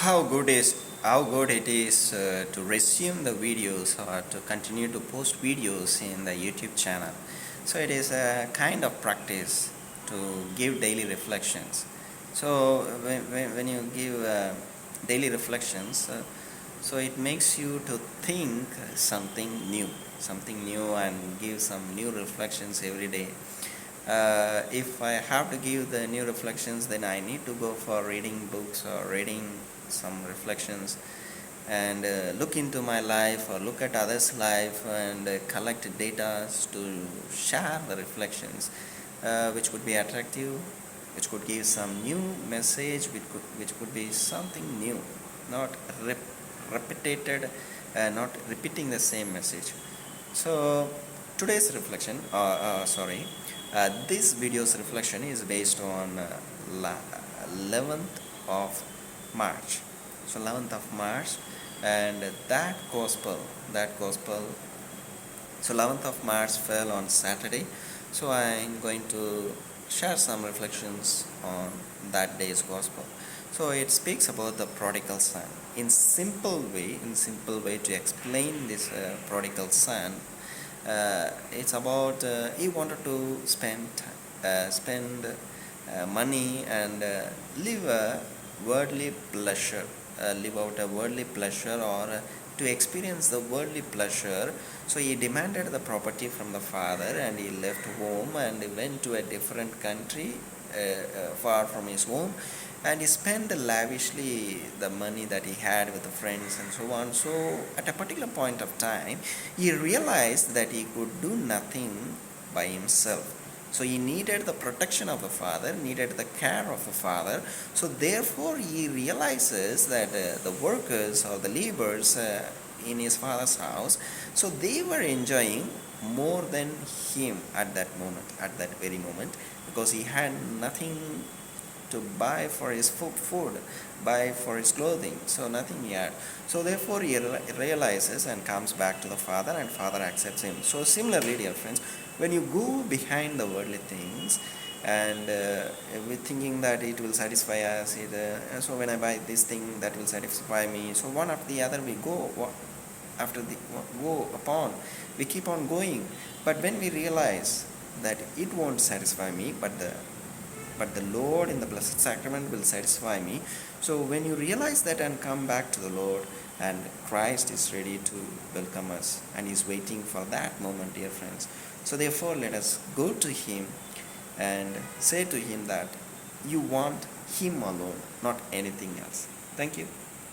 how good it is to resume the videos or to continue to post videos in the YouTube channel. So it is a kind of practice to give daily reflections. So when you give daily reflections, so it makes you to think something new, and give some new reflections every day. If I have to give the new reflections, then I need to go for reading books or reading some reflections, and look into my life or look at others' life, and collect data to share the reflections, which could be attractive, which could give some new message, which could be something new, not repeated, not repeating the same message. So today's reflection, this video's reflection is based on 11th of March. So 11th of March, and that gospel. So 11th of March fell on Saturday. So I'm going to share some reflections on that day's gospel. So it speaks about the prodigal son. In simple way to explain this prodigal son, it's about he wanted to spend money, and live a worldly pleasure, live out a worldly pleasure, or to experience the worldly pleasure. So he demanded the property from the father, and he left home and he went to a different country, far from his home, and he spent lavishly the money that he had with the friends and so on. So at a particular point of time, he realized that he could do nothing by himself. So he needed the protection of the father, needed the care of the father. So therefore he realizes that the workers or the laborers in his father's house, so they were enjoying more than him at that moment, at that very moment, because he had nothing to buy for his food, buy for his clothing, so nothing he had. So therefore he realizes and comes back to the father, and father accepts him. So similarly, dear friends, when you go behind the worldly things, and with thinking that it will satisfy us, so when I buy this thing, that will satisfy me, so one after the other we go upon, we keep on going. But when we realize that it won't satisfy me, but the Lord in the Blessed Sacrament will satisfy me. So when you realize that and come back to the Lord, and Christ is ready to welcome us, and is waiting for that moment, dear friends. So therefore let us go to Him and say to Him that you want Him alone, not anything else. Thank you.